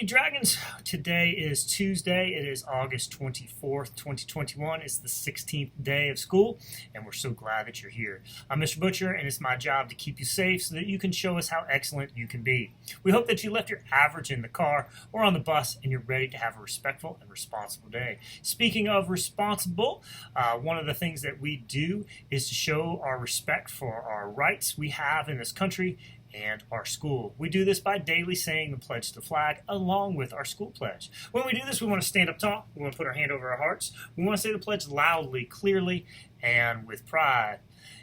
Dragons, today is Tuesday. It is August 24th, 2021. It's the 16th day of school, and we're so glad that you're here. I'm Mr. Butcher, and it's my job to keep you safe so that you can show us how excellent you can be. We hope that you left your average in the car or on the bus, and you're ready to have a respectful and responsible day. Speaking of responsible, one of the things that we do is to show our respect for our rights we have in this country and our school. We do this by daily saying the pledge to the flag along with our school pledge. When we do this, we want to stand up tall. We want to put our hand over our hearts. We want to say the pledge loudly, clearly, and with pride.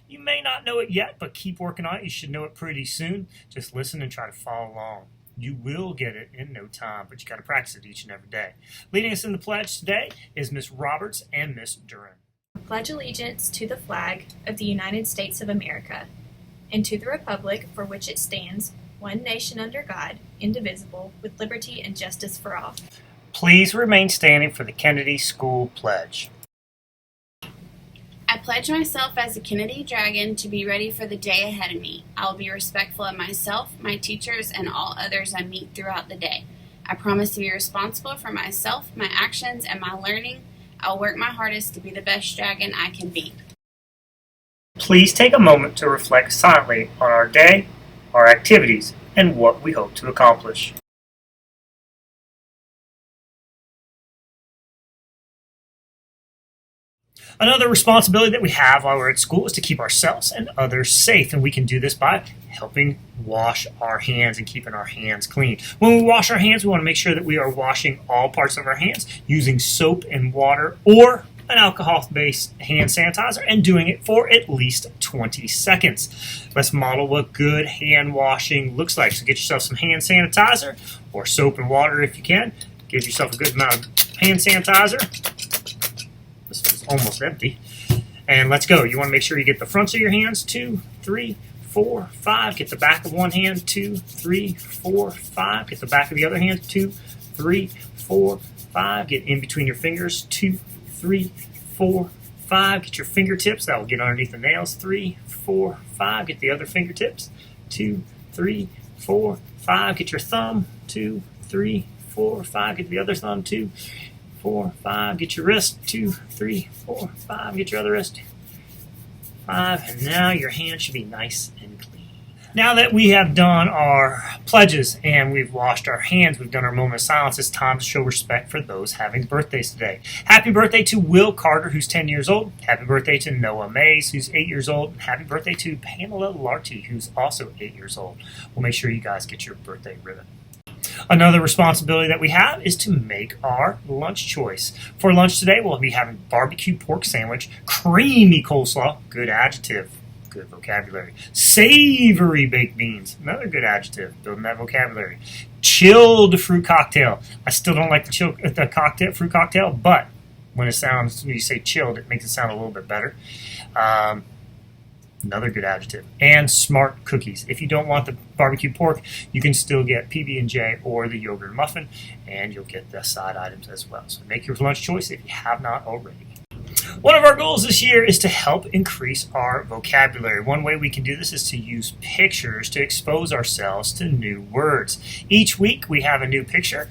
You may not know it yet, but keep working on it. You should know it pretty soon. Just listen and try to follow along. You will get it in no time, but you got to practice it each and every day. Leading us in the pledge today is Miss Roberts and Miss Duran. Pledge allegiance to the flag of the United States of America and to the republic for which it stands, one nation under God, indivisible, with liberty and justice for all. Please remain standing for the Kennedy School Pledge. I pledge myself as a Kennedy Dragon to be ready for the day ahead of me. I will be respectful of myself, my teachers, and all others I meet throughout the day. I promise to be responsible for myself, my actions, and my learning. I'll work my hardest to be the best dragon I can be. Please take a moment to reflect silently on our day, our activities, and what we hope to accomplish. Another responsibility that we have while we're at school is to keep ourselves and others safe, and we can do this by helping wash our hands and keeping our hands clean. When we wash our hands, we want to make sure that we are washing all parts of our hands using soap and water or an alcohol-based hand sanitizer and doing it for at least 20 seconds. Let's model what good hand washing looks like. So get yourself some hand sanitizer or soap and water if you can. Give yourself a good amount of hand sanitizer. This is almost empty. And let's go. You want to make sure you get the fronts of your hands, 2, 3, 4, 5. Get the back of one hand, 2, 3, 4, 5. Get the back of the other hand, 2, 3, 4, 5. Get in between your fingers, 2, 3, 4, 5. Get your fingertips. That will get underneath the nails. 3, 4, 5. Get the other fingertips. 2, 3, 4, 5. Get your thumb. 2, 3, 4, 5. Get the other thumb. 2, 4, 5. Get your wrist. 2, 3, 4, 5. Get your other wrist. 5. And now your hand should be nice and clean. Now that we have done our pledges and we've washed our hands, we've done our moment of silence, it's time to show respect for those having birthdays today. Happy birthday to Will Carter, who's 10 years old. Happy birthday to Noah Mays, who's 8 years old. And happy birthday to Pamela Larty, who's also 8 years old. We'll make sure you guys get your birthday ribbon. Another responsibility that we have is to make our lunch choice. For lunch today, we'll be having barbecue pork sandwich, creamy coleslaw, good adjective, good vocabulary, savory baked beans, another good adjective, building that vocabulary, chilled fruit cocktail. I still don't like the fruit cocktail, but when you say chilled, it makes it sound a little bit better. Another good adjective. And smart cookies. If you don't want the barbecue pork, you can still get PB&J or the yogurt muffin, and you'll get the side items as well. So make your lunch choice if you have not already. One of our goals this year is to help increase our vocabulary. One way we can do this is to use pictures to expose ourselves to new words. Each week we have a new picture.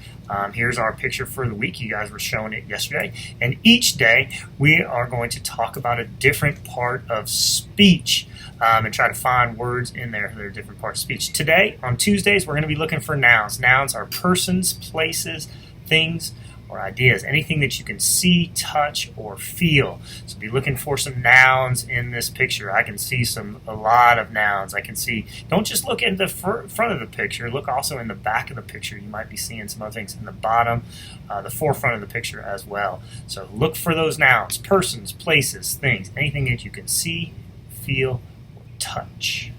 Here's our picture for the week. You guys were showing it yesterday. And each day we are going to talk about a different part of speech and try to find words in there that are different parts of speech. Today, on Tuesdays, we're going to be looking for nouns. Nouns are persons, places, things, or ideas, anything that you can see, touch, or feel. So be looking for some nouns in this picture. I can see a lot of nouns. I can see, don't just look at the front of the picture, look also in the back of the picture. You might be seeing some other things in the bottom, the forefront of the picture as well. So look for those nouns, persons, places, things, anything that you can see, feel, or touch.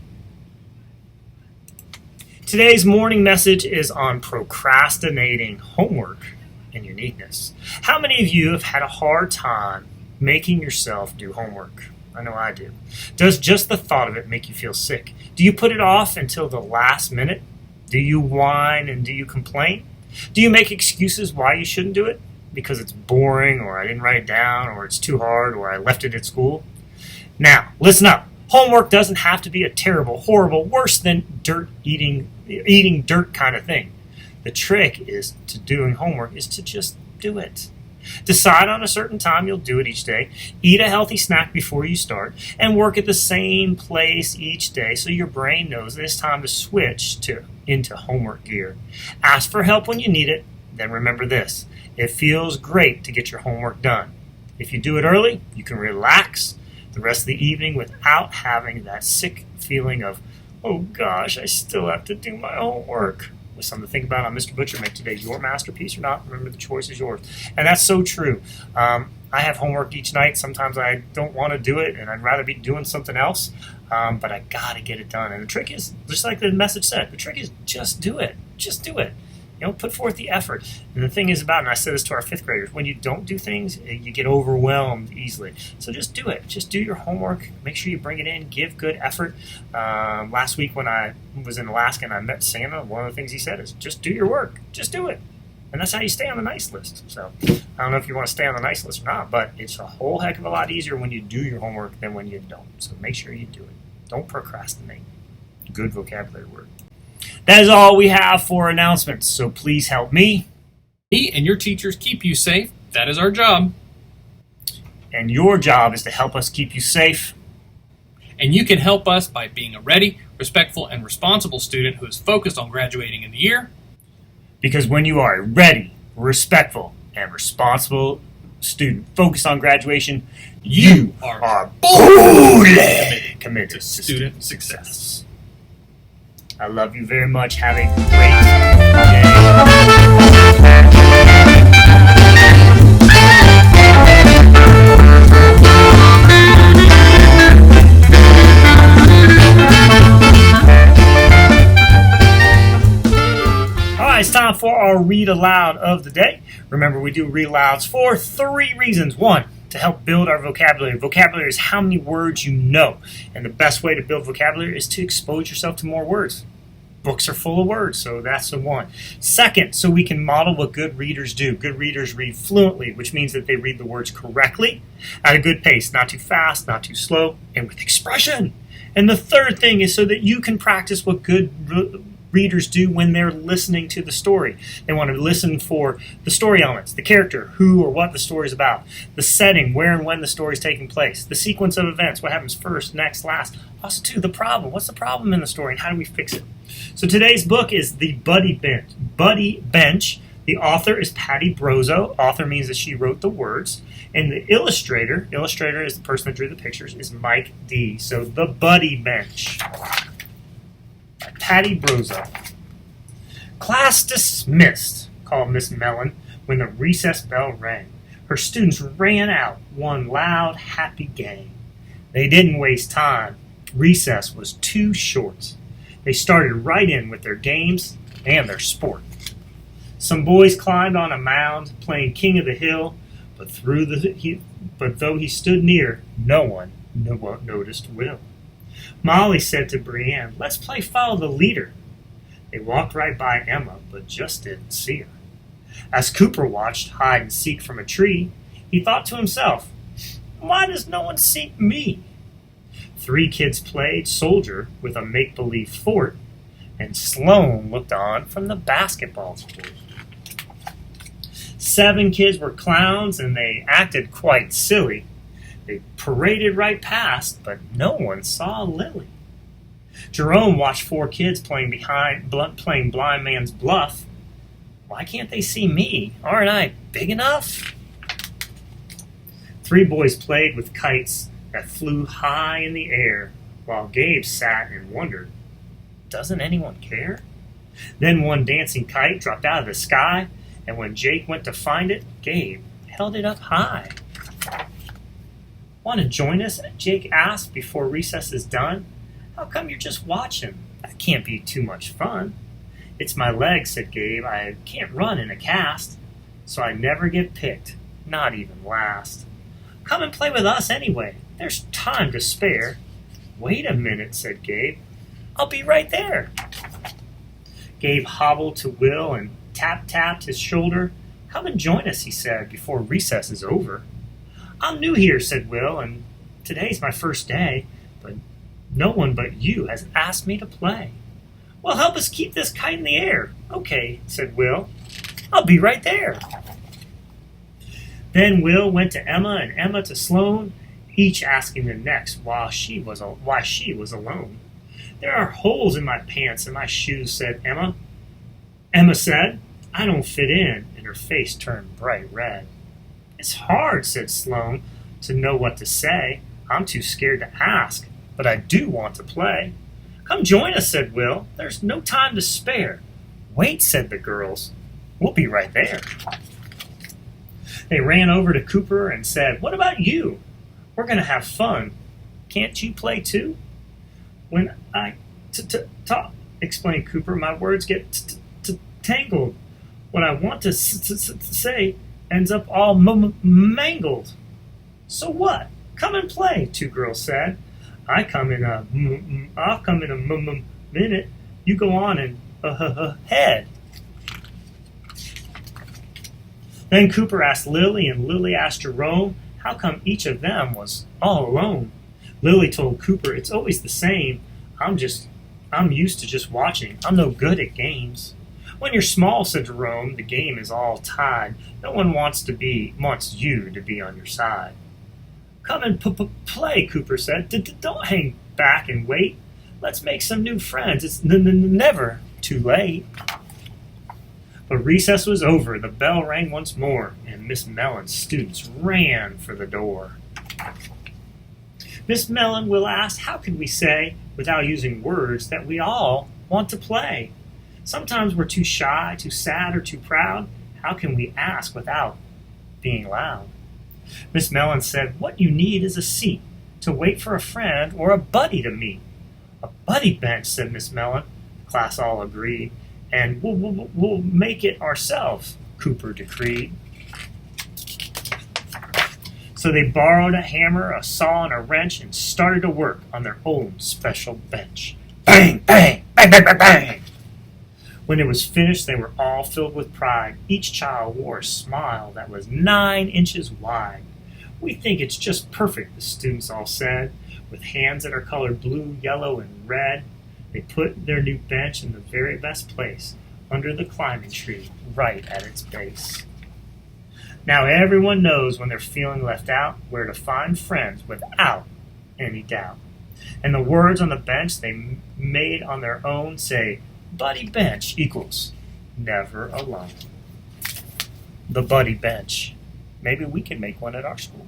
Today's morning message is on procrastinating homework and uniqueness. How many of you have had a hard time making yourself do homework? I know I do. Does just the thought of it make you feel sick? Do you put it off until the last minute? Do you whine and do you complain? Do you make excuses why you shouldn't do it? Because it's boring, or I didn't write it down, or it's too hard, or I left it at school? Now, listen up. Homework doesn't have to be a terrible, horrible, worse than eating dirt kind of thing. The trick is to doing homework is to just do it. Decide on a certain time you'll do it each day. Eat a healthy snack before you start, and work at the same place each day so your brain knows that it's time to switch into homework gear. Ask for help when you need it. Then remember this: it feels great to get your homework done. If you do it early, you can relax the rest of the evening without having that sick feeling of, oh gosh, I still have to do my homework. With something to think about on Mr. Butcher. Make today your masterpiece or not. Remember, the choice is yours. And that's so true. I have homework each night. Sometimes I don't want to do it, and I'd rather be doing something else. But I got to get it done. And the trick is, just like the message said, the trick is just do it. Just do it. Put forth the effort. And the thing is about, and I said this to our 5th graders, when you don't do things, you get overwhelmed easily. So just do it. Just do your homework. Make sure you bring it in. Give good effort. Last week when I was in Alaska and I met Santa, one of the things he said is, just do your work. Just do it. And that's how you stay on the nice list. So I don't know if you want to stay on the nice list or not, but it's a whole heck of a lot easier when you do your homework than when you don't. So make sure you do it. Don't procrastinate. Good vocabulary word. That is all we have for announcements, so please help me. Me and your teachers keep you safe. That is our job. And your job is to help us keep you safe. And you can help us by being a ready, respectful, and responsible student who is focused on graduating in the year. Because when you are a ready, respectful, and responsible student focused on graduation, you are fully committed to student success. I love you very much. Have a great All right, it's time for our read aloud of the day. Remember, we do read alouds for 3 reasons. 1, to help build our vocabulary. Vocabulary is how many words you know. And the best way to build vocabulary is to expose yourself to more words. Books are full of words, so that's the 1. 2nd, so we can model what good readers do. Good readers read fluently, which means that they read the words correctly, at a good pace, not too fast, not too slow, and with expression. And the 3rd thing is so that you can practice what good readers do when they're listening to the story. They want to listen for the story elements, the character, who or what the story is about, the setting, where and when the story is taking place, the sequence of events, what happens first, next, last. Also, too, the problem. What's the problem in the story and how do we fix it? So today's book is The Buddy Bench. Buddy Bench. The author is Patty Brozo. Author means that she wrote the words. And the illustrator is the person that drew the pictures, is Mike D. So The Buddy Bench. Patty Brozo. Class dismissed, called Miss Mellon when the recess bell rang. Her students ran out, one loud, happy gang. They didn't waste time. Recess was too short. They started right in with their games and their sport. Some boys climbed on a mound, playing King of the Hill, but though he stood near, no one noticed Will. Molly said to Brienne, "Let's play follow the leader." They walked right by Emma, but just didn't see her. As Cooper watched hide and seek from a tree, he thought to himself, "Why does no one seek me?" 3 kids played soldier with a make-believe fort, and Sloane looked on from the basketball court. 7 kids were clowns, and they acted quite silly. They paraded right past, but no one saw Lily. Jerome watched 4 kids playing blind man's bluff. Why can't they see me? Aren't I big enough? 3 boys played with kites that flew high in the air, while Gabe sat and wondered, doesn't anyone care? Then one dancing kite dropped out of the sky, and when Jake went to find it, Gabe held it up high. "Want to join us?" Jake asked before recess is done. "How come you're just watching? That can't be too much fun." "It's my legs," said Gabe. "I can't run in a cast, so I never get picked, not even last." "Come and play with us anyway. There's time to spare." "Wait a minute," said Gabe. "I'll be right there." Gabe hobbled to Will and tapped his shoulder. "Come and join us," he said, "before recess is over." "I'm new here," said Will, "and today's my first day, but no one but you has asked me to play." Well, help us keep this kite in the air. Okay, said Will. I'll be right there. Then Will went to Emma and Emma to Sloane, each asking the next why she was alone. There are holes in my pants and my shoes, said Emma. Emma said, I don't fit in, and her face turned bright red. It's hard, said Sloane, to know what to say. I'm too scared to ask, but I do want to play. Come join us, said Will. There's no time to spare. Wait, said the girls. We'll be right there. They ran over to Cooper and said, What about you? We're going to have fun. Can't you play too? When I talk, explained Cooper, my words get tangled. What I want to say ends up all mangled. So what? Come and play, two girls said. I'll come in a minute. You go on and ahead. Then Cooper asked Lily, and Lily asked Jerome, how come each of them was all alone? Lily told Cooper, it's always the same. I'm used to just watching. I'm no good at games. When you're small, said Jerome, the game is all tied. No one wants you to be on your side. Come and play, Cooper said. Don't hang back and wait. Let's make some new friends. It's never too late. But recess was over. The bell rang once more, and Miss Mellon's students ran for the door. Miss Mellon, Will asked, how can we say, without using words, that we all want to play? Sometimes we're too shy, too sad, or too proud. How can we ask without being loud? Miss Mellon said, what you need is a seat to wait for a friend or a buddy to meet. A buddy bench, said Miss Mellon. The class all agreed. And we'll make it ourselves, Cooper decreed. So they borrowed a hammer, a saw, and a wrench and started to work on their own special bench. Bang, bang, bang, bang, bang, bang. When it was finished, they were all filled with pride. Each child wore a smile that was 9 inches wide. We think it's just perfect, the students all said. With hands that are colored blue, yellow, and red, they put their new bench in the very best place, under the climbing tree, right at its base. Now everyone knows when they're feeling left out, where to find friends without any doubt. And the words on the bench they made on their own say, Buddy bench equals never alone. The buddy bench. Maybe we can make one at our school.